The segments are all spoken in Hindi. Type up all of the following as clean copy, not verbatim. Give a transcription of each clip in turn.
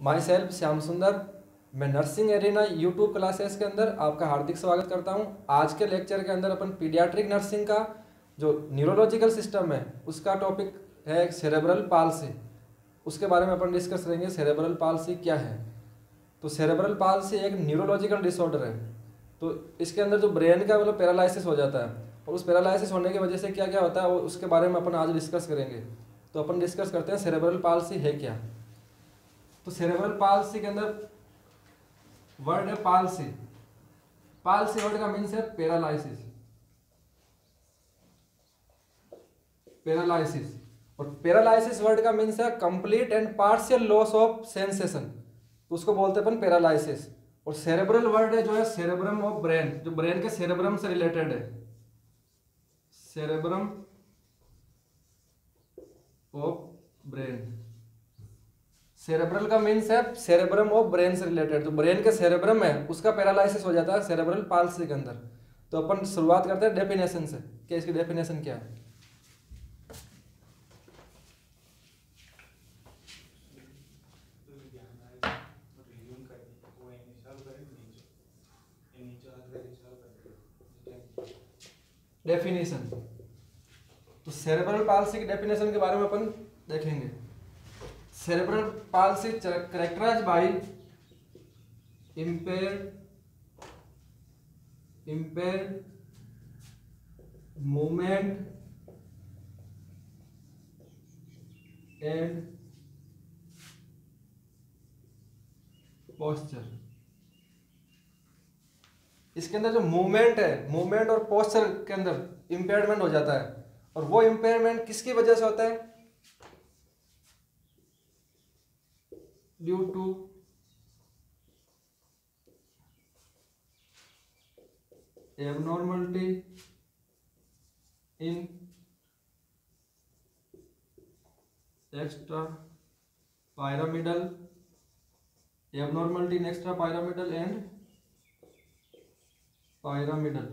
माई सेल्फ श्याम सुंदर। मैं नर्सिंग एरिना यूट्यूब क्लासेस के अंदर आपका हार्दिक स्वागत करता हूं। आज के लेक्चर के अंदर अपन पीडियाट्रिक नर्सिंग का जो न्यूरोलॉजिकल सिस्टम है उसका टॉपिक है सेरेब्रल पाल्सी। उसके बारे में अपन डिस्कस करेंगे सेरेब्रल पाल्सी क्या है। तो सेरेब्रल पाल्सी एक न्यूरोलॉजिकल डिसऑर्डर है। तो इसके अंदर जो ब्रेन का मतलब पैरालिसिस हो जाता है और उस पैरालिसिस होने की वजह से क्या क्या होता है वो उसके बारे में अपन आज डिस्कस करेंगे। तो अपन डिस्कस करते हैं सेरेब्रल पाल्सी है क्या। तो सेरेब्रल पाल्सी के अंदर वर्ड है पाल्सी। पाल्सी वर्ड का मीन्स है पैरालिसिस। पैरालिसिस और पैरालिसिस वर्ड का मीन्स है complete and partial loss of sensation. तो उसको बोलते हैं अपन पैरालिसिस। और सेरेब्रल वर्ड है जो है सेरेब्रम ऑफ ब्रेन, जो ब्रेन के सेरेब्रम से रिलेटेड है। Cerebrum of brain. सेरेब्रल का मीन्स है सेरेब्रम ऑफ ब्रेन से रिलेटेड, जो ब्रेन के सेरेब्रम है उसका पैरालिसिस हो जाता है सेरेब्रल पाल्सी के अंदर। तो अपन शुरुआत करते हैं डेफिनेशन से कि इसकी डेफिनेशन क्या है। डेफिनेशन तो सेरेब्रल पाल्सी की डेफिनेशन के बारे में अपन देखेंगे। Cerebral palsy characterized by impaired movement and posture। इसके अंदर जो मूवमेंट है, मूवमेंट और पोस्चर के अंदर इम्पेयरमेंट हो जाता है। और वो इम्पेयरमेंट किसकी वजह से होता है? Due to abnormality in extrapyramidal and pyramidal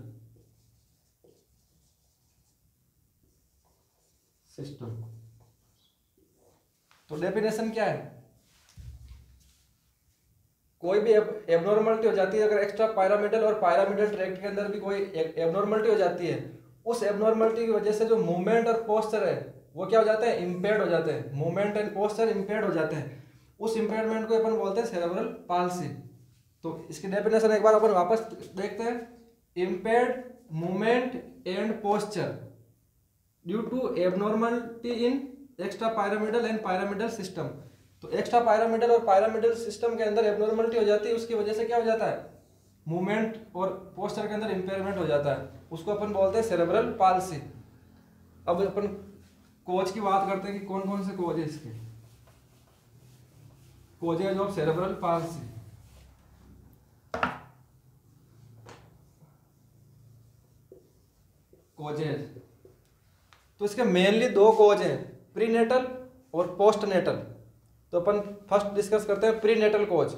system. तो डेफिनेशन क्या है? कोई भी एबनॉर्मलिटी हो जाती है, अगर एक्स्ट्रा पायरामिडल और पायरामिडल ट्रैक्ट के अंदर भी कोई एबनॉर्मलिटी हो जाती है, उस एबनॉर्मलिटी की वजह से जो मूवमेंट और पोस्चर है वो क्या हो जाता है? इम्पेयर्ड हो जाते हैं। मूवमेंट एंड पोस्चर इम्पेयर्ड हो जाते हैं। उस इम्पेयरमेंट को अपन बोलते हैं सेरेब्रल पाल्सी। तो इसकी डेफिनेशन एक बार अपन वापस देखते हैं। Impaired movement and posture due to abnormality in extra pyramidal and pyramidal system. तो एक्स्ट्रा पायरामिडल और पायरामिडल सिस्टम के अंदर एबनॉर्मलिटी हो जाती है, उसकी वजह से क्या हो जाता है? मूवमेंट और पोस्चर के अंदर इम्पेयरमेंट हो जाता है, उसको अपन बोलते हैं सेरेब्रल पाल्सी। अब अपन कोज की बात करते हैं कि कौन कौन से कोज है इसके। Causes of cerebral palsy. Causes तो इसके मेनली दो कोज हैं, प्रीनेटल और पोस्टनेटल। तो अपन फर्स्ट डिस्कस करते हैं प्रीनेटल कोज।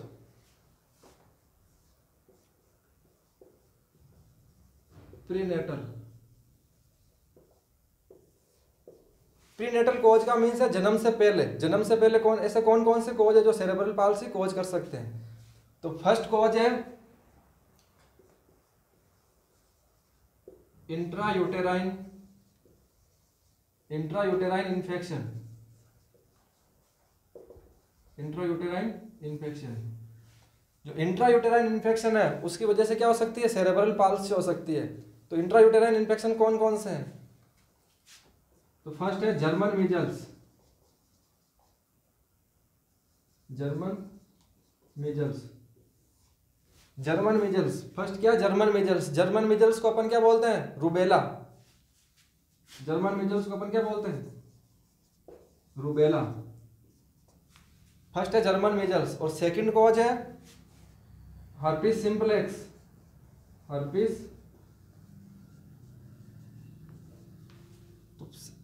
प्रीनेटल कोज का मीन्स है जन्म से पहले। जन्म से पहले कौन ऐसे कौन कौन से कोज है जो सेरेब्रल पाल्सी कोज कर सकते हैं? तो फर्स्ट कोज है इंट्रायूटेराइन इन्फेक्शन। इंट्रायूटेराइन इन्फेक्शन, जो इंट्रायूटेराइन इन्फेक्शन है उसकी वजह से क्या हो सकती है? सेरेब्रल पाल्सी हो सकती है। तो इंट्रायूटेराइन इन्फेक्शन कौन कौन से हैं? तो फर्स्ट है जर्मन मीजल्स। फर्स्ट क्या? German measles. जर्मन मीजल्स को अपन क्या बोलते हैं? रूबेला। जर्मन मीजल्स को अपन क्या बोलते हैं? रूबेला। फर्स्ट है जर्मन मीजल्स। और सेकंड कॉज है हर्पिस सिंप्लेक्स।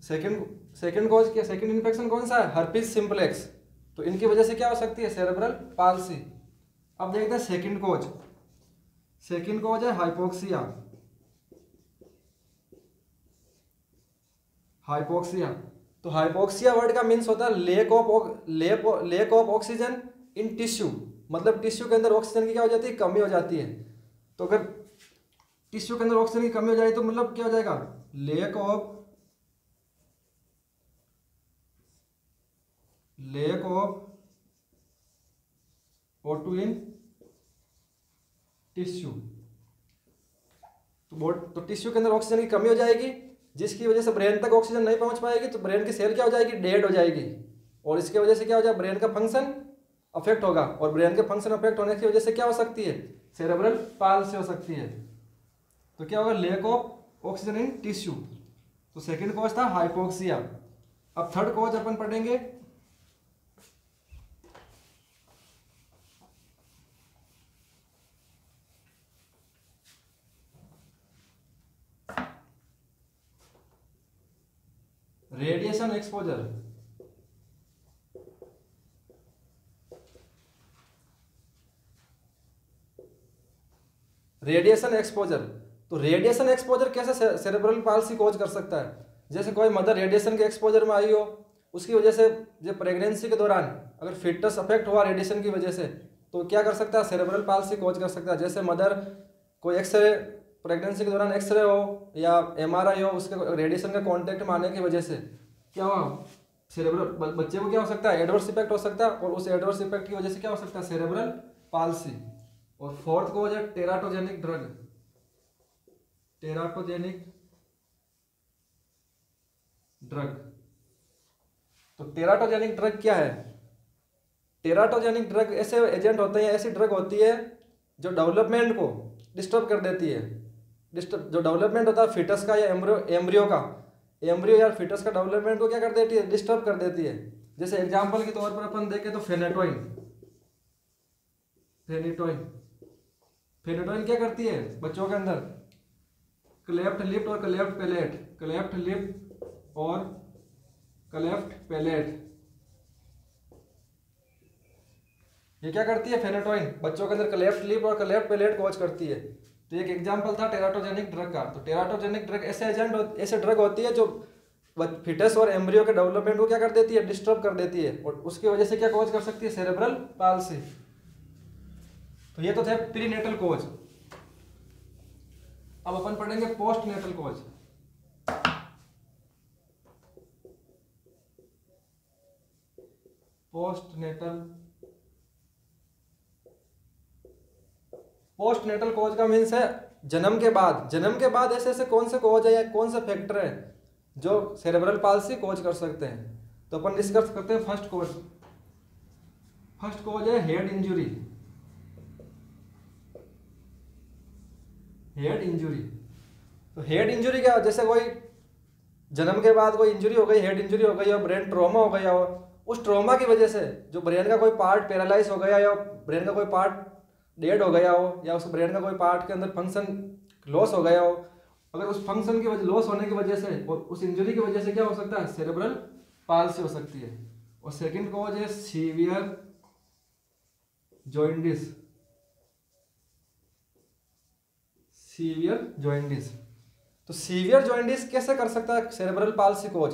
सेकंड कॉज क्या? सेकंड इन्फेक्शन कौन सा है? Herpes simplex. तो इनकी वजह से क्या हो सकती है? Cerebral palsy. अब देखते हैं सेकंड कॉज। सेकंड कॉज है हाइपोक्सिया। हाइपोक्सिया। तो हाइपोक्सिया वर्ड का मीन्स होता है lake of oxygen in tissue, मतलब टिश्यू के अंदर ऑक्सीजन की क्या हो जाती है, कमी हो जाती है। तो अगर टिश्यू के अंदर ऑक्सीजन की कमी हो जाए तो मतलब क्या हो जाएगा, lake of O2 in tissue. तो टिश्यू के अंदर ऑक्सीजन की कमी हो जाएगी, जिसकी वजह से ब्रेन तक ऑक्सीजन नहीं पहुंच पाएगी, तो ब्रेन की सेल क्या हो जाएगी, डेड हो जाएगी। और इसकी वजह से क्या हो जाएगा, ब्रेन का फंक्शन अफेक्ट होगा। और ब्रेन के फंक्शन अफेक्ट होने की वजह से क्या हो सकती है, सेरेब्रल पाल्सी हो सकती है। तो क्या होगा, lack of oxygen in tissue. तो सेकंड कॉज था हाइपोक्सिया। अब थर्ड कॉज अपन पढ़ेंगे रेडिएशन एक्सपोजर। रेडिएशन एक्सपोजर, तो रेडिएशन एक्सपोजर कैसे सेरेब्रल पाल्सी कॉज कर सकता है। जैसे कोई मदर रेडिएशन के एक्सपोजर में आई हो, उसकी वजह से जो प्रेगनेंसी के दौरान अगर फिटस अफेक्ट हुआ रेडिएशन की वजह से, तो क्या कर सकता है, सेरेब्रल पाल्सी कॉज कर सकता है। जैसे मदर कोई एक्सरे प्रेगनेंसी के दौरान एक्सरे हो या MRI हो, उसके रेडिएशन के कॉन्टेक्ट में आने की वजह से क्या हुआ, सेरेब्रल बच्चे को क्या हो सकता है, एडवर्स इफेक्ट हो सकता है। और उस एडवर्स इफेक्ट की वजह से क्या हो सकता है, सेरेब्रल पाल्सी। और फोर्थ कॉज है टेराटोजेनिक ड्रग। टेराटोजेनिक ड्रग, तो टेराटोजेनिक ड्रग क्या है। टेराटोजेनिक ड्रग ऐसे एजेंट होते हैं, ऐसी ड्रग होती है जो डेवलपमेंट को डिस्टर्ब कर देती है। जो डेवलपमेंट होता है फिटस का या एम्ब्रियो का, एम्ब्रियो या फिटस का डेवलपमेंट को क्या कर देती है, डिस्टर्ब कर देती है। जैसे एग्जांपल के तौर पर अपन देखें तो फेनेटोइन क्या करती है बच्चों के अंदर, क्लेफ्ट लिप और क्लेफ्ट लिप और क्लेफ्ट पैलेट, ये क्या करती है, फेनेटोइन बच्चों के अंदर क्लेफ्ट लिप और क्लेफ्ट पैलेट कॉज करती है। तो एक एग्जांपल था टेराटोजेनिक ड्रग का। तो टेराटोजेनिक ड्रग ऐसे ड्रग होती है जो फिटस और एम्ब्रियो के डेवलपमेंट को क्या कर देती है, डिस्टर्ब कर देती है। और उसकी वजह से क्या कॉज कर सकती है, सेरेब्रल पाल्सी। तो ये तो थे प्रीनेटल कॉज। अब अपन पढ़ेंगे postnatal cause. Postnatal cause का मीन्स है जन्म के बाद ऐसे ऐसे कौन से कॉज है या कौन से फैक्टर है जो सेरेब्रल पाल्सी कॉज कर सकते हैं। तो अपन डिस्कस करते हैं फर्स्ट कॉज है हेड इंजुरी। तो हेड इंजुरी क्या, जैसे कोई जन्म के बाद कोई इंजुरी हो गई, हेड इंजुरी हो गई, या ब्रेन ट्रॉमा हो गया हो, उस ट्रॉमा की वजह से जो ब्रेन का कोई पार्ट पैरालाइज हो गया, या ब्रेन का कोई पार्ट डेड हो गया हो, या उस ब्रेन का कोई पार्ट के अंदर फंक्शन लॉस हो गया हो, अगर उस फंक्शन की वजह लॉस होने की वजह से और उस इंजरी की वजह से क्या हो सकता है, सेरेब्रल पाल्सी हो सकती है। और सेकंड कॉज है सीवियर जॉइंटिस। तो सीवियर जॉइंटिस कैसे कर सकता है सेरेब्रल पाल्सी कोज।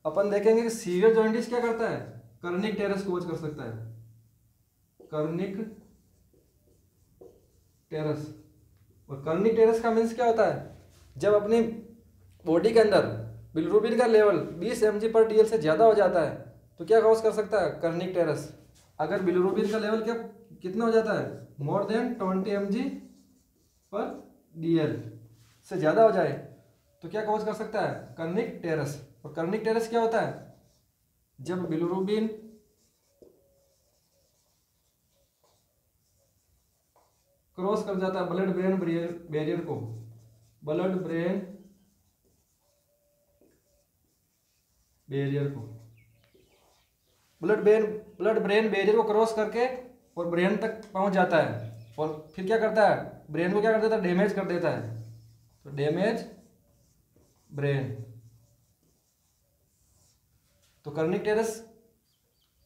अपन देखेंगे कि सीवियर जॉइंटिस क्या करता है, कर्निक टेरस कोज कर सकता है, कर्निक टेरस। और कर्निक टेरस का मीन्स क्या होता है, जब अपनी बॉडी के अंदर बिलिरुबिन का लेवल 20 mg/dl से ज्यादा हो जाता है तो क्या कॉज कर सकता है, कर्निक टेरस। अगर बिलिरुबिन का लेवल कितना हो जाता है, मोर देन 20 mg/dl से ज्यादा हो जाए तो क्या कॉज कर सकता है, कर्निक टेरस। और कर्निक टेरस क्या होता है, जब बिलिरुबिन क्रॉस कर जाता है ब्लड ब्रेन बैरियर को, ब्लड ब्रेन बैरियर को क्रॉस करके और ब्रेन तक पहुंच जाता है। और फिर क्या करता है, ब्रेन को क्या कर देता है, डैमेज कर देता है। तो डैमेज ब्रेन। तो कर्निक टेरस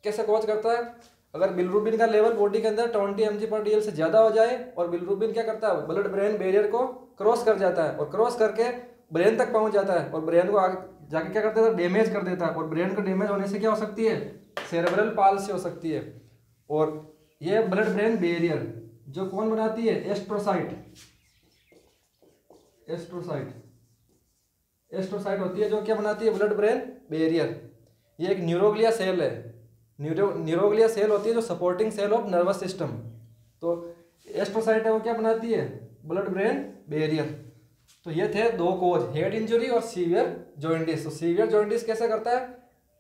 कैसे कॉज करता है, अगर बिलिरुबिन का लेवल बॉडी के अंदर 20 mg/dl से ज्यादा हो जाए और बिलिरुबिन क्या करता है, ब्लड ब्रेन बैरियर को क्रॉस कर जाता है और क्रॉस करके ब्रेन तक पहुंच जाता है और ब्रेन को आगे जाके क्या करता है, डैमेज कर देता है। और ब्रेन का डैमेज होने से क्या हो सकती है, सेरेब्रल पाल्सी हो सकती है। और ये ब्लड ब्रेन बैरियर जो कौन बनाती है, एस्ट्रोसाइट। एस्ट्रोसाइट होती है जो क्या बनाती है, ब्लड ब्रेन बैरियर। ये एक न्यूरोग्लिया सेल है, न्यूरोग्लिया सेल होती है जो supporting cell of nervous system. तो एस्ट्रोसाइट है वो क्या बनाती है, ब्लड ब्रेन बैरियर। तो ये थे दो कोज, हेड इंजरी और सीवियर जॉइंटिस। तो सीवियर जॉइंटिस कैसे करता है,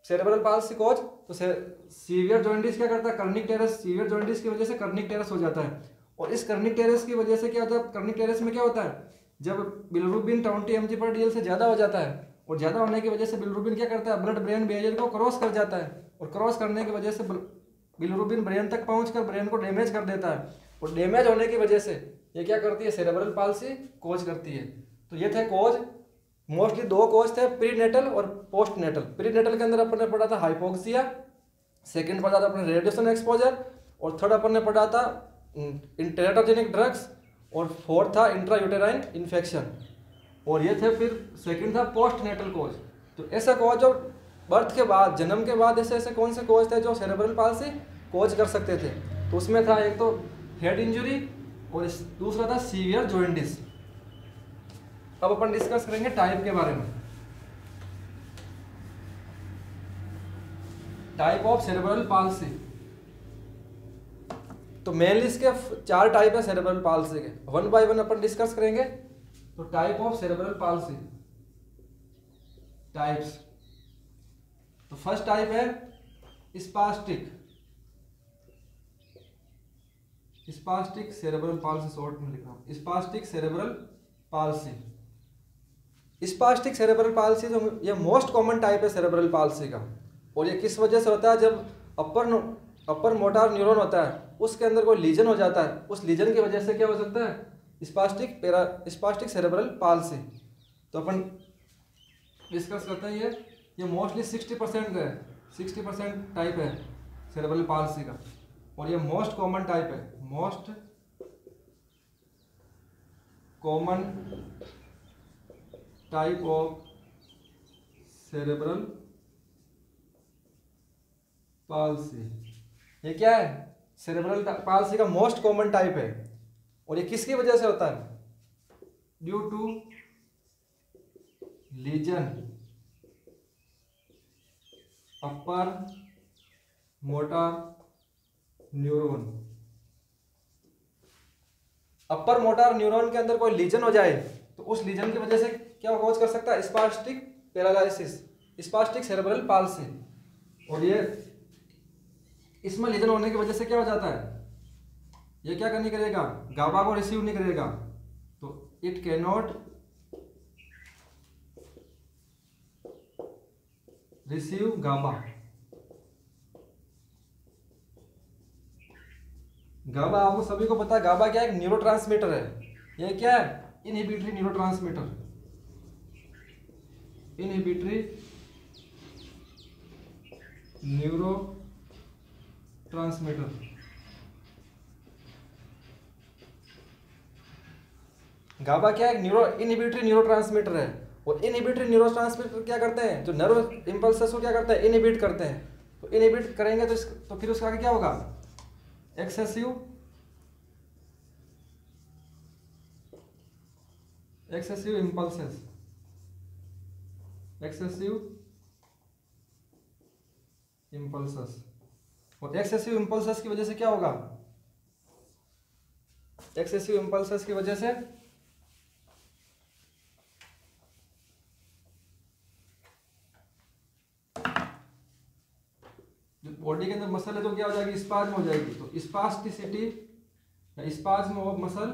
सेरेब्रल पाल्सी कोज। तो सीवियर जॉइंटिस क्या करता है, कर्निक टेरस। सीवियर जॉइंटिस की वजह से कर्निक टेरस हो जाता है। और इस कर्निक टेरस की वजह से क्या होता है, कर्निक टेरस में क्या होता है, जब बिलिरुबिन 20 mg/dl से ज़्यादा हो जाता है, और ज़्यादा होने की वजह से बिलिरुबिन क्या करता है, ब्लड ब्रेन बैरियर को क्रॉस कर जाता है। और क्रॉस करने की वजह से बिलिरुबिन ब्रेन तक पहुंचकर ब्रेन को डैमेज कर देता है। और डैमेज होने की वजह से ये क्या करती है, सेरेब्रल पाल्सी कोज करती है। तो ये थे कोज, मोस्टली दो कोज थे, प्रीनेटल और पोस्ट नेटल। प्रीनेटल के अंदर अपन ने पढ़ा था हाइपोक्सिया, सेकंड पढ़ा था अपने रेडिएशन एक्सपोजर, और थर्ड अपन ने पढ़ा था टेराटोजेनिक ड्रग्स, और फोर्थ था इंट्रायूटेराइन इन्फेक्शन। और ये थे फिर सेकंड था पोस्ट नेटल कोज। तो ऐसा कोज जो बर्थ के बाद, जन्म के बाद ऐसे ऐसे कौन से कोज थे जो सेरेब्रल पाल्सी कोज कर सकते थे। तो उसमें था एक तो हेड इंजरी और दूसरा था सीवियर जॉइंटिस। अब अपन डिस्कस करेंगे टाइप के बारे में। Type of cerebral palsy. तो मेनली इसके 4 टाइप है सेरेब्रल पाल्सी के, one by one upon discuss करेंगे। तो type of cerebral palsy, types. तो फर्स्ट टाइप है स्पास्टिक सेरेब्रल पाल्सी, शॉर्ट में लिख रहा हूं, spastic cerebral palsy. Spastic cerebral palsy जो ये मोस्ट कॉमन टाइप है सेरेब्रल पाल्सी का। और ये किस वजह से होता है, जब अपर मोटार न्यूरॉन होता है उसके अंदर कोई लीजन हो जाता है, उस लीजन की वजह से क्या हो सकता है, स्पास्टिक सेरेब्रल पाल्सी। तो अपन डिस्कस करते हैं ये मोस्टली 60% का है, 60% टाइप है सेरेब्रल पाल्सी का। और ये मोस्ट कॉमन टाइप है, most common type of cerebral palsy. ये क्या है, सेरेब्रल पाल्सी का मोस्ट कॉमन टाइप है। और ये किसकी वजह से होता है, due to lesion upper motor neuron. Upper motor neuron के अंदर कोई लीजन हो जाए तो उस लीजन की वजह से क्या कॉज कर सकता है, spastic paralysis, spastic cerebral palsy. और ये इसमें लीजन होने की वजह से क्या हो जाता है, ये क्या नहीं करेगा, गाबा को रिसीव नहीं करेगा। तो इट कैन नॉट रिसीव गाबा। गाबा आपको सभी को पता है, गाबा क्या है, एक न्यूरोट्रांसमीटर है। ये क्या है, इनहिबिटरी न्यूरोट्रांसमीटर, इनहिबिटरी न्यूरोट्रांसमीटर। गाबा क्या है, इनहिबिटरी न्यूरोट्रांसमीटर है। और इनहिबिटरी न्यूरोट्रांसमीटर क्या करते हैं, जो नर्व इंपल्सेस को क्या करते हैं, इनहिबिट करते हैं। तो इनहिबिट करेंगे तो फिर उसका आगे क्या होगा, एक्सेसिव इंपल्सेस, और एक्सेसिव इंपल्सेस की वजह से क्या होगा, एक्सेसिव इंपल्सेस की वजह से बॉडी के अंदर मसल है तो क्या हो जाएगी, स्पाज्म हो जाएगी। तो स्पास्टिसिटी या spasm of muscle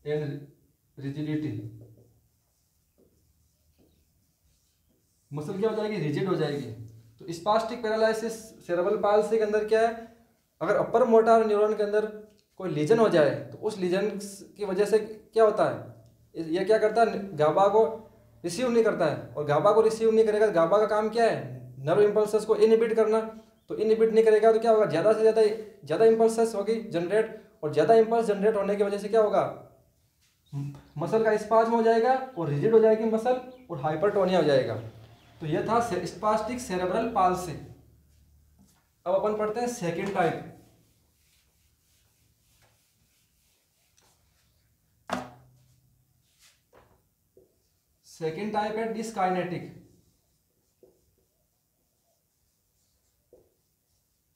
and rigidity, muscle क्या हो जाएगी, रिजिड हो जाएगी। तो स्पास्टिक पैरालिसिस सेरेब्रल पाल्सी के अंदर क्या है, अगर अपर मोटार न्यूरॉन के अंदर कोई लीजन हो जाए तो उस लीजन की वजह से क्या होता है, ये क्या करता है, गाबा को रिसीव नहीं करता है। और गाबा को रिसीव नहीं करेगा, गाबा का काम क्या है, नर्व इंपल्सेस को इनहिबिट करना। तो इनहिबिट नहीं करेगा तो क्या होगा, ज़्यादा से ज़्यादा इंपल्सेस होगी जनरेट, और ज़्यादा इंपल्स जनरेट होने की वजह से क्या होगा, मसल का स्पाज्म हो जाएगा और रिजिड हो जाएगी मसल और हाइपरटोनिया हो जाएगा। तो ये था स्पास्टिक सेरेब्रल पाल्सी। अब अपन पढ़ते हैं सेकंड टाइप। सेकंड टाइप है डिस्काइनेटिक।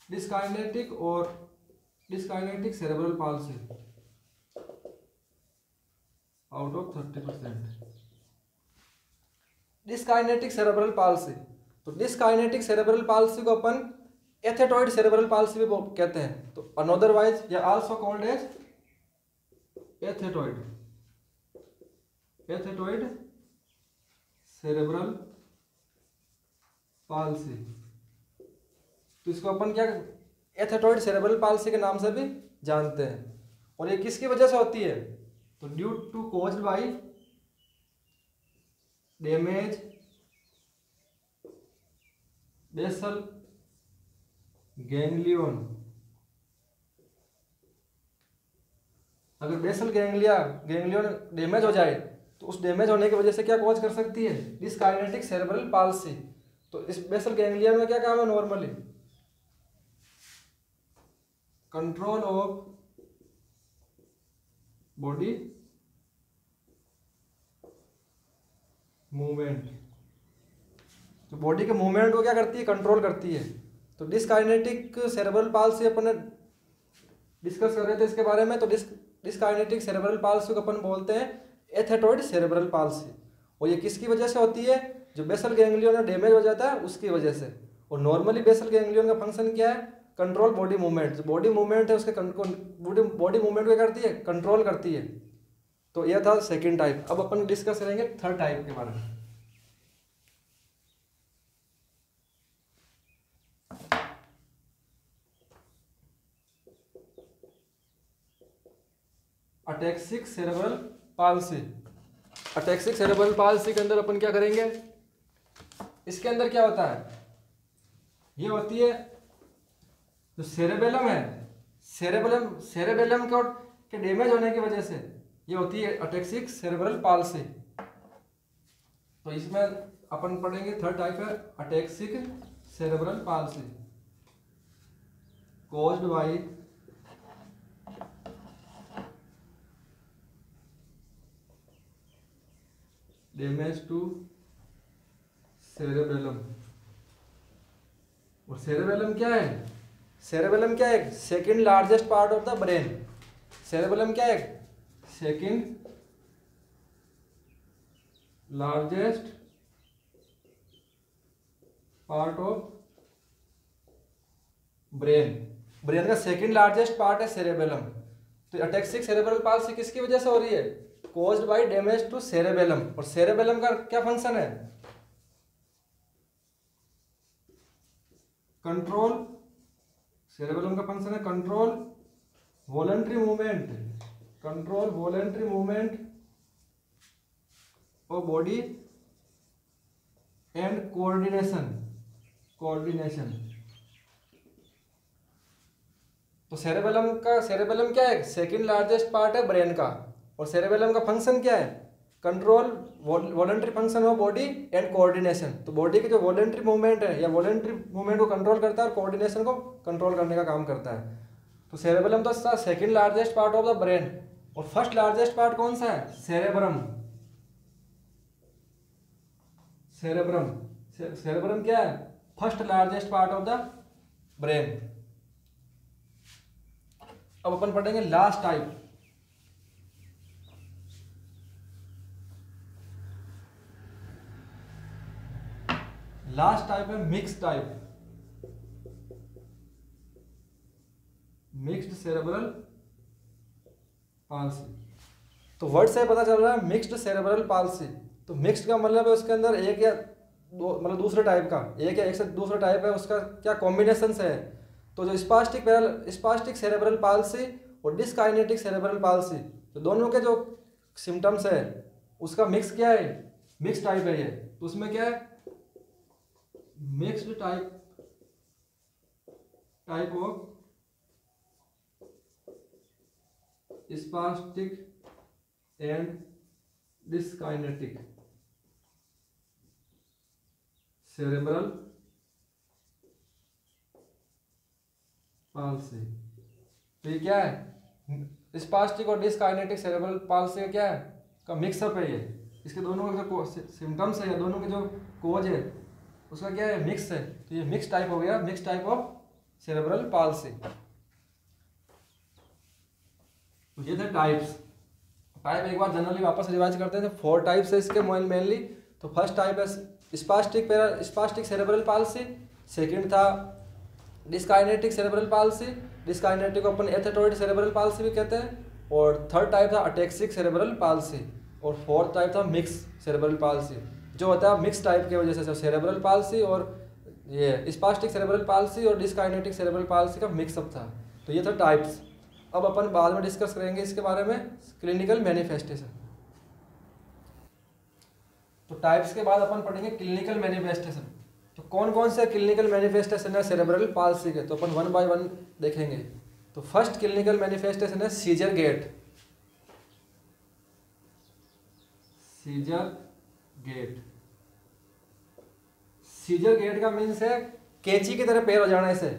डिस्काइनेटिक और dyskinetic cerebral palsy out of 30%। Dyskinetic cerebral palsy, तो डिस्काइनेटिक सेरेब्रल पाल्सी को अपन एथेटॉइड सेरेब्रल पाल्सी भी कहते हैं, तो अनदरवाइज या also called as athetoid cerebral palsy. तो इसको अपन क्या एथेटॉइड सेरेब्रल पाल्सी के नाम से भी जानते हैं। और ये किसकी वजह से होती है, तो due to caused by damage basal ganglion. अगर बेसल गैंग्लियन डैमेज हो जाए तो उस डैमेज होने की वजह से क्या कॉज कर सकती है, डिस्काइनेटिक सेरेब्रल पाल्सी। तो इस बेसल गैंग्लियन में क्या काम है, normally control of body movement, तो बॉडी के मूवमेंट को क्या करती है, कंट्रोल करती है। तो डिस्काइनेटिक सेरेब्रल पाल्सी अपन डिस्कस कर रहे थे इसके बारे में। तो डिस्काइनेटिक सेरेब्रल पाल्सी को अपन बोलते हैं एथेटॉइड सेरेब्रल पाल्सी। और ये किसकी वजह से होती है, जो बेसल गैंग्लियन में डैमेज हो जाता है उसकी वजह से। और नॉर्मली बेसल गैंग्लियन का फंक्शन क्या है, कंट्रोल बॉडी मूवमेंट। जो बॉडी मूवमेंट है उसके बॉडी मूवमेंट को करती है, कंट्रोल करती है। तो यह था सेकंड टाइप। अब अपन डिस्कस करेंगे थर्ड टाइप के बारे में। Ataxic cerebral palsy. Ataxic cerebral palsy के अंदर अपन क्या करेंगे, इसके अंदर क्या होता है, ये होती है जो सेरेबेलम है, सेरेबेलम के डैमेज होने की वजह से ये होती है अटैक्सिक सेरेब्रल पाल्सी। तो इसमें अपन पढ़ेंगे थर्ड टाइप है ataxic cerebral palsy caused by damage to cerebellum. और सेरेबेलम क्या है, सेरेबेलम क्या है, second largest part of the brain. Cerebellum क्या है, second largest part of brain. Brain का सेकंड लार्जेस्ट पार्ट है सेरेबेलम। तो अटैक्सिक सेरेब्रल पाल्सी किसकी वजह से हो रही है, caused by damage to cerebellum. और सेरेबेलम का क्या फंक्शन है, कंट्रोल, सेरेबेलम का फंक्शन है control voluntary movement, control voluntary movement of body and coordination. तो सेरेबेलम क्या है, सेकंड लार्जेस्ट पार्ट है ब्रेन का। और सेरेबेलम का फंक्शन क्या है, control voluntary function of body and coordination. तो बॉडी की जो वॉलंटरी मूवमेंट है या वॉलंटरी मूवमेंट को कंट्रोल करता है और कोऑर्डिनेशन को कंट्रोल करने का काम करता है। तो सेरेबेलम तो second largest part of the brain. और फर्स्ट लार्जेस्ट पार्ट कौन सा है, सेरेब्रम। सेरेब्रम क्या है, first largest part of the brain. अब अपन पढ़ेंगे लास्ट टाइप। लास्ट टाइप है mix type, mixed cerebral palsy. तो वर्ड से पता चल रहा है मिक्स्ड सेरेब्रल पाल्सी। तो मिक्स्ड का मतलब है उसके अंदर एक या दो, मतलब दूसरे टाइप का, एक या एक से दूसरा टाइप है, उसका क्या कॉम्बिनेशन से है। तो जो स्पास्टिक सेरेब्रल पाल्सी और डिस्काइनेटिक सेरेब्रल पाल्सी, तो दोनों के जो सिम्टम्स है उसका मिक्स क्या है, मिक्स टाइप है ये। तो उसमें क्या है, mixed type of spastic and dyskinetic cerebral palsy. तो ये क्या है, स्पास्टिक और डिसकाइनेटिक सेरेब्रल पाल्सी का क्या है, का मिक्सअप है ये। इसके दोनों के जो सिम्टम्स है या दोनों के जो कोज है उसका क्या है, मिक्स है। तो ये मिक्स टाइप हो गया, mix type of cerebral palsy. तो ये थे टाइप्स। टाइप एक बार जनरली वापस रिवाइज करते हैं। 4 टाइप्स है इसके मेनली। तो फर्स्ट टाइप है स्पास्टिक सेरेब्रल पाल्सी। सेकंड था डिसकाइनेटिक सेरेब्रल पाल्सी। डिसकाइनेटिक को अपन एथेटोइड सेरेब्रल पाल्सी भी कहते हैं। और थर्ड टाइप था अटेक्सिक सेरेब्रल पाल्सी। और फोर्थ टाइप था मिक्स सेरेब्रल पाल्सी, जो होता है मिक्स टाइप की वजह से सेरेब्रल पाल्सी और ये स्पास्टिक सेरेब्रल पाल्सी और डिसकाइनेटिक सेरेब्रल पाल्सी का मिक्सअप था। तो ये था टाइप्स। अब अपन बाद में डिस्कस करेंगे इसके बारे में क्लिनिकल मैनिफेस्टेशन। तो टाइप्स के बाद अपन पढ़ेंगे क्लिनिकल मैनिफेस्टेशन। तो कौन कौन से क्लिनिकल मैनिफेस्टेशन है सेरेब्रल पाल्सी के, तो अपन 1 बाय 1 देखेंगे। तो फर्स्ट क्लिनिकल मैनिफेस्टेशन है scissor gait. Scissor gait, scissor gait का मीन्स है कैंची की तरह पैर हो जाना। ऐसे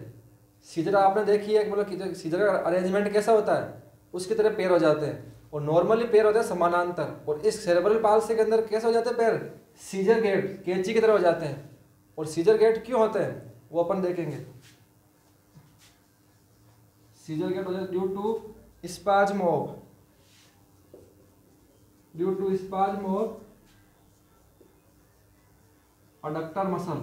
सीजर आपने देखी है, मतलब सीजर का अरेंजमेंट कैसा होता है, उसकी तरह पैर हो जाते हैं। और नॉर्मली पैर होते हैं समानांतर, और इस सेरेब्रल पाल्सी के अंदर कैसे हो जाते हैं पैर, सीजर गेट, कैंची की तरह हो जाते हैं। और सीजर गेट क्यों होते हैं वो अपन देखेंगे। सीजर गेट हो जाता है due to spasm of adductor muscle.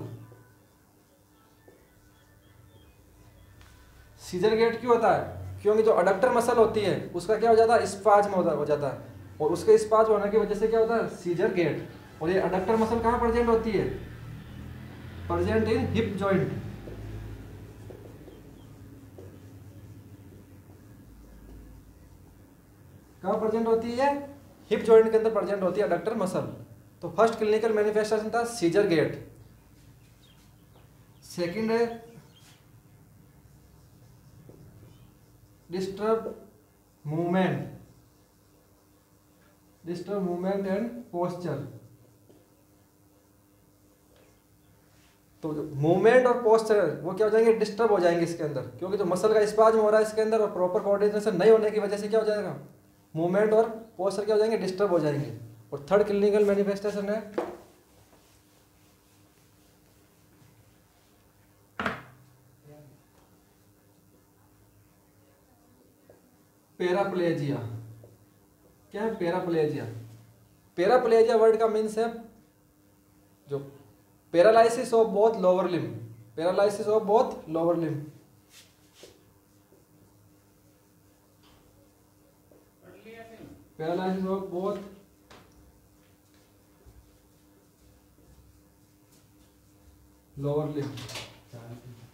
Scissor gait क्यों होता है, क्योंकि जो अडक्टर मसल होती है उसका क्या हो जाता है, स्पाज्म हो जाता है। और उसके स्पाज्म होने की वजह से क्या होता है, सीजर गेट। और ये अडक्टर मसल कहाँ प्रेजेंट होती है, प्रेजेंट इन हिप जॉइंट। कहाँ प्रेजेंट होती है, हिप जॉइंट के अंदर प्रेजेंट होती है अडक्टर मसल। तो फर्स्ट क्लिनिकल मैनिफेस्टेशन था सीजर गेट। सेकंड है डिस्टर्ब मूवमेंट एंड पोस्चर। तो मूवमेंट और पोस्चर वो क्या हो जाएंगे, डिस्टर्ब हो जाएंगे इसके अंदर, क्योंकि जो मसल का स्पाज्म हो रहा है इसके अंदर और प्रॉपर कोऑर्डिनेशन नहीं होने की वजह से क्या हो जाएगा, मूवमेंट और पोस्चर क्या हो जाएंगे, डिस्टर्ब हो जाएंगे। और थर्ड क्लिनिकल मैनिफेस्टेशन है पैराप्लेजिया। क्या है पैराप्लेजिया, पैराप्लेजिया वर्ड का मीन्स है जो paralysis of both lower limb, paralysis of both lower limb. Paralysis of both lower limb.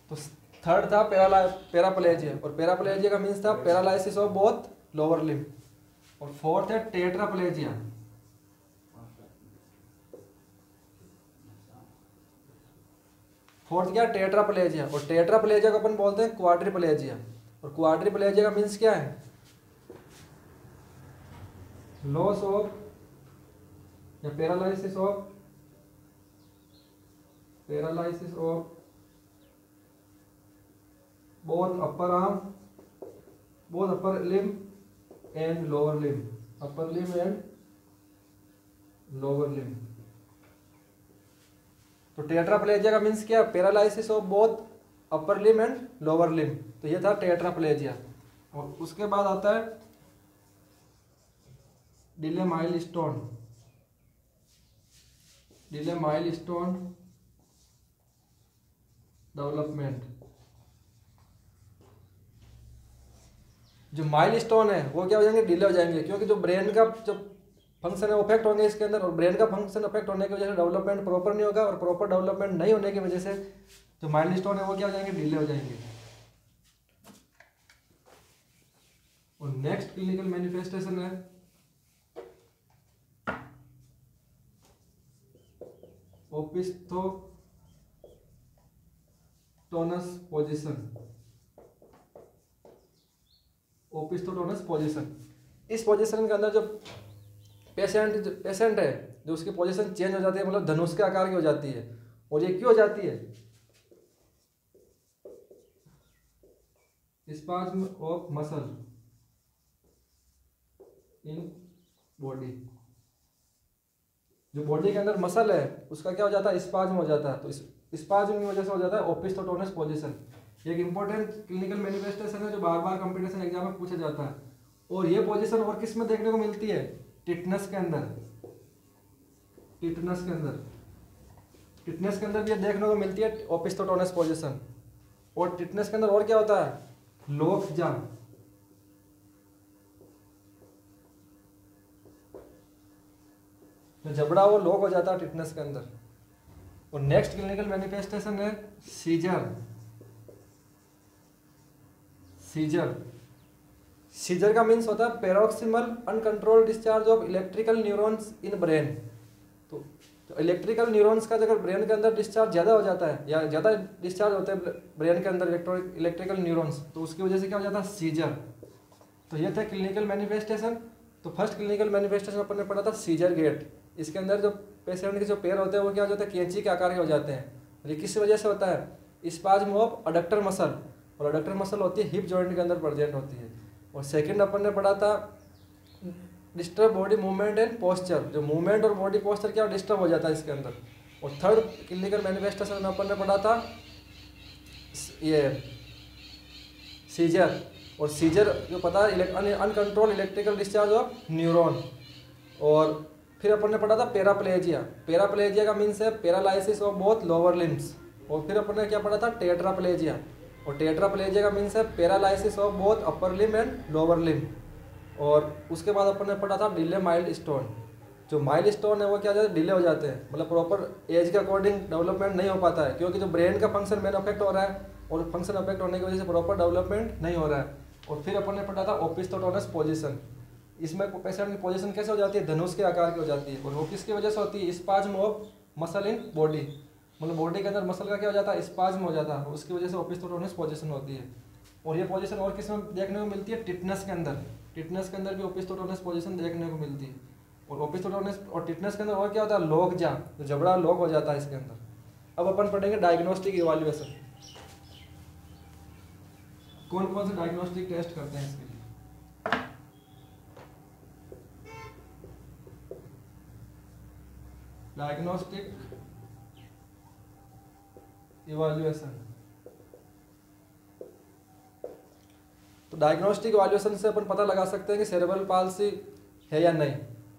तो थर्ड था पैराप्लेजिया, और पैराप्लेजिया का मीन्स था paralysis of both lower limb. और फोर्थ है टेट्राप्लेजिया। फोर्थ क्या, टेट्राप्लेजिया। और टेट्राप्लेजिया को अपन बोलते हैं क्वाड्रिप्लेजिया। और क्वाड्रिप्लेजिया का मीन्स क्या है, लॉस ऑफ या paralysis of both upper arm, both upper limb and lower limb, upper limb and lower limb। तो टेट्राप्लेजिया का मीन्स क्या, paralysis of both upper limb and lower limb. तो ये था टेट्राप्लेजिया। और उसके बाद आता है डिले माइलस्टोन डेवलपमेंट। जो माइलस्टोन है वो क्या हो जाएंगे, डिले हो जाएंगे, क्योंकि जो ब्रेन का जो फंक्शन है अफेक्ट होंगे इसके अंदर। और ब्रेन का फंक्शन अफेक्ट होने की वजह से डेवलपमेंट प्रॉपर नहीं होगा, और प्रॉपर डेवलपमेंट नहीं होने की वजह से जो माइलस्टोन है वो क्या हो जाएंगे, डिले हो जाएंगे। और नेक्स्ट क्लिनिकल मैनिफेस्टेशन है ओपिस्थोटोनस पोजीशन। इस पोजीशन के अंदर जो पेशेंट है जो उसकी पोजीशन चेंज हो जाती है, मतलब धनुष के आकार की हो जाती है। और ये क्यों हो जाती है, spasm of muscle in body. जो बॉडी के अंदर मसल है उसका क्या हो जाता है, स्पाज्म हो जाता है। तो इस स्पाज्म की वजह से हो जाता है ओपिस्थोटोनस पोजीशन। ये एक इंपॉर्टेंट क्लिनिकल मैनिफेस्टेशन है जो बार बार कंपटीशन एग्जाम में पूछा जाता है। और ये पोजीशन और किस में देखने को मिलती है, टिटनस के अंदर। टिटनस के अंदर, टिटनस के अंदर भी ये देखने को मिलती है ओपिस्थोटोनस पोजीशन। और टिटनस के अंदर और क्या होता है, लॉकजा। जो जबड़ा वो लॉक हो जाता है टिटनस के अंदर। और नेक्स्ट क्लिनिकल मैनिफेस्टेशन है सीजर। सीजर, सीजर का मीन्स होता है paroxysmal uncontrolled discharge of electrical neurons in brain. तो इलेक्ट्रिकल न्यूरॉन्स का अगर ब्रेन के अंदर डिस्चार्ज ज़्यादा हो जाता है या ज़्यादा डिस्चार्ज होते हैं ब्रेन के अंदर इलेक्ट्रिकल न्यूरॉन्स, तो उसकी वजह से क्या हो जाता है, सीजर। तो ये था क्लिनिकल मैनिफेस्टेशन। तो फर्स्ट क्लिनिकल मैनिफेस्टेशन अपन ने पढ़ा था सीजर गेट। इसके अंदर जो पेशेंट के जो पैर होते हैं वो क्या हो जाते हैं, कैंची के आकार के हो जाते हैं। ये किस वजह से होता है, स्पाज्म ऑफ अडक्टर मसल। और अडक्टर मसल होती है हिप जॉइंट के अंदर प्रेजेंट होती है। और सेकंड अपन ने पढ़ा था disturb body movement and posture. जो मूवमेंट और बॉडी पोस्चर क्या डिस्टर्ब हो जाता है इसके अंदर। और थर्ड क्लिनिकल मैनिफेस्टेशन अपन ने पढ़ा था ये सीजर। और सीजर जो पता है uncontrol electrical discharge of neuron. और फिर अपन ने पढ़ा था पैराप्लेजिया। पैराप्लेजिया का मीन्स है paralysis of both lower limbs. और फिर अपन ने क्या पढ़ा था, टेट्राप्लेजिया। और टेट्राप्लेजिया का मीन्स है paralysis of both upper limb and lower limb. और उसके बाद अपन ने पढ़ा था डिले माइल्ड स्टोन। जो माइल्ड स्टोन है वो क्या जाता है, डिले हो जाते हैं, मतलब प्रॉपर एज के अकॉर्डिंग डेवलपमेंट नहीं हो पाता है, क्योंकि जो ब्रेन का फंक्शन मेन अफेक्ट हो रहा है और फंक्शन अफेक्ट होने की वजह से प्रॉपर डेवलपमेंट नहीं हो रहा है। और फिर अपन ने पढ़ा था ओपिस्थोटोनस पोजीशन। इसमें पेशेंट की पोजीशन कैसे हो जाती है, धनुष के आकार की हो जाती है। और वो किसकी वजह से होती है, spasm of muscle in body. मतलब बॉडी के अंदर मसल का क्या हो जाता है, स्पाज्म हो जाता है, उसकी वजह से ओपिस्थोटोनस पोजीशन होती है। और ये पोजीशन और किस में देखने को मिलती है, टिटनस के अंदर। टिटनस के अंदर भी ओपिस्थोटोनस पोजीशन देखने को मिलती है। और ओपिस्थोटोनस और टिटनस के अंदर और क्या होता है, लॉकजा। तो जबड़ा लॉक हो जाता है इसके अंदर। अब अपन पढ़ेंगे डायग्नोस्टिक इवैल्यूएशन। कौन कौन से डायग्नोस्टिक टेस्ट करते हैं इसके लिए। Diagnostic evaluation. तो डायग्नोस्टिक इवैल्यूएशन से अपन पता लगा सकते हैं कि सेरेब्रल पाल्सी है या नहीं।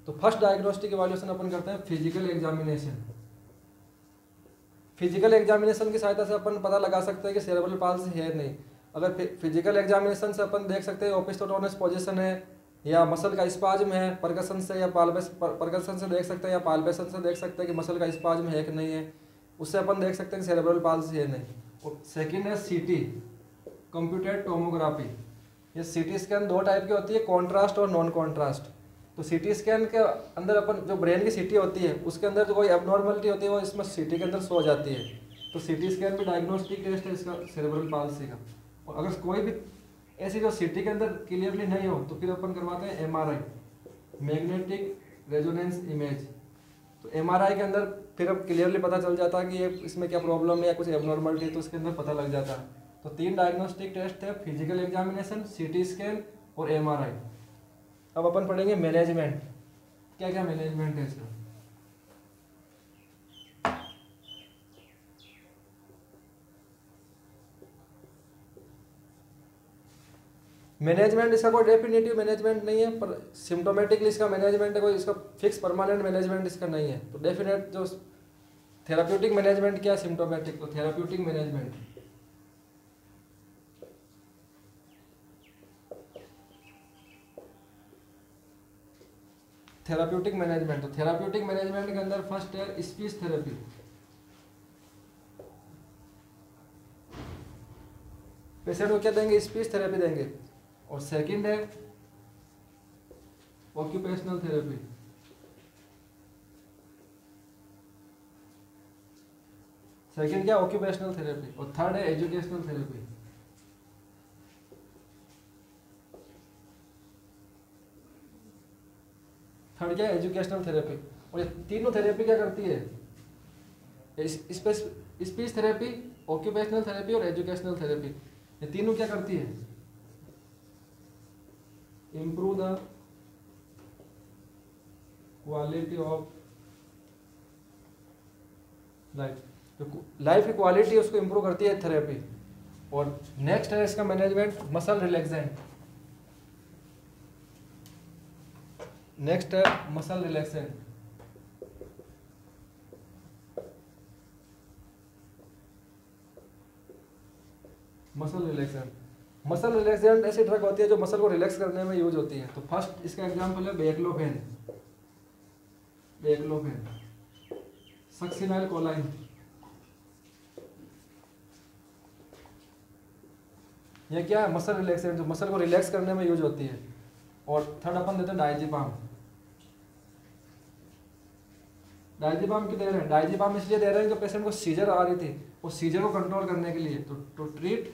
तो फर्स्ट डायग्नोस्टिक इवैल्यूएशन अपन करते हैं फिजिकल एग्जामिनेशन। फिजिकल एग्जामिनेशन की सहायता से अपन पता लगा सकते हैं कि सेरेब्रल पाल्सी है नहीं। अगर फिजिकल एग्जामिनेशन से अपन देख सकते हैं ओपिस्थोटोनस पोजीशन है या मसल का स्पाज्म है, परकशन से या परकशन से देख सकते हैं या पाल्पेशन से देख सकते हैं कि मसल का स्पाज्म है कि नहीं है। उससे अपन देख सकते हैं कि सेरेब्रल पाल्सी है नहीं। और सेकंड है सीटी, कंप्यूटेड टोमोग्राफी। ये सीटी स्कैन दो टाइप की होती है, कॉन्ट्रास्ट और नॉन कॉन्ट्रास्ट। तो सीटी स्कैन के अंदर अपन जो ब्रेन की सीटी होती है उसके अंदर जो कोई एबनॉर्मलिटी होती है वो इसमें सीटी के अंदर सो जाती है। तो सीटी स्कैन भी डायग्नोस्टिक टेस्ट है इसका सेरेब्रल पाल्सी का। और अगर कोई भी ऐसी जो सीटी के अंदर क्लियरली नहीं हो तो फिर अपन करवाते हैं एमआरआई, मैग्नेटिक रेजोनेंस इमेज। तो एमआरआई के अंदर फिर अब क्लियरली पता चल जाता है कि ये इसमें क्या प्रॉब्लम है या कुछ एबनॉर्मलिटी है, तो इसके अंदर पता लग जाता है। तो तीन डायग्नोस्टिक टेस्ट है, फिजिकल एग्जामिनेशन, सीटी स्कैन और एमआरआई। अब अपन पढ़ेंगे मैनेजमेंट। क्या क्या मैनेजमेंट है इसका। मैनेजमेंट इसका कोई डेफिनेटिव मैनेजमेंट नहीं है, पर सिम्टोमेटिकली इसका मैनेजमेंट है, कोई इसका फिक्स परमानेंट मैनेजमेंट इसका नहीं है। तो डेफिनेट जो थेराप्यूटिक मैनेजमेंट क्या है, सिम्टोमेटिक। तो थेराप्यूटिक मैनेजमेंट, थेराप्यूटिक मैनेजमेंट। तो थेराप्यूटिक मैनेजमेंट के अंदर फर्स्ट है स्पीच थेरेपी। पेशेंट को क्या देंगे, स्पीच थेरेपी देंगे। और सेकंड है ऑक्यूपेशनल थेरेपी। सेकंड क्या, ऑक्यूपेशनल थेरेपी। और थर्ड है एजुकेशनल थेरेपी। थर्ड क्या है, एजुकेशनल थेरेपी। और ये तीनों थेरेपी क्या करती है, स्पीच थेरेपी, ऑक्यूपेशनल थेरेपी और एजुकेशनल थेरेपी, ये तीनों क्या करती है, improve the quality of life, तो लाइफ की क्वालिटी उसको इम्प्रूव करती है थेरेपी। और नेक्स्ट है इसका मैनेजमेंट मसल रिलैक्सेंट। नेक्स्ट है muscle relaxant. Muscle relaxant, muscle relaxant ऐसी ड्रग होती है जो मसल को रिलैक्स करने में यूज होती है। तो फर्स्ट इसका एग्जांपल है बेक्लोफेन, बेक्लोफेन, सक्सिनाइल कोलाइन, ये क्या है, मसल रिलैक्सेंट जो मसल को रिलैक्स करने में यूज होती है। और थर्ड अपन देते हैं डायजेपाम। डायजेपाम क्यों दे रहे हैं? डायजेपाम इसलिए दे रहे हैं कि पेशेंट को सीजर आ रही थी, उस सीजर को कंट्रोल करने के लिए, तो ट्रीट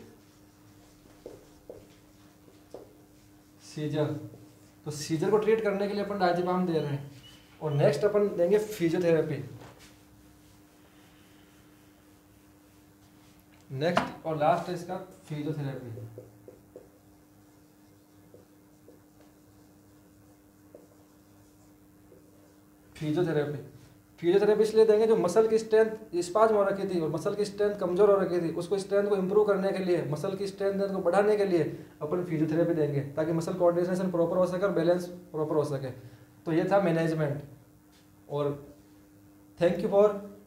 सीजर, तो सीजर को ट्रीट करने के लिए अपन डायजेपाम दे रहे हैं। और नेक्स्ट अपन देंगे फिजियोथेरेपी। नेक्स्ट और लास्ट है इसका फिजियोथेरेपी। फिजियोथेरेपी, फिजियोथेरेपी इसलिए देंगे जो मसल की स्ट्रेंथ स्पाज्म हो रखी थी और मसल की स्ट्रेंथ कमजोर हो रखी थी, उसको स्ट्रेंथ को इंप्रूव करने के लिए, मसल की स्ट्रेंथ को बढ़ाने के लिए अपन फिजियोथेरेपी देंगे ताकि मसल कोऑर्डिनेशन प्रॉपर हो सके और बैलेंस प्रॉपर हो सके। तो ये था मैनेजमेंट। और थैंक यू फॉर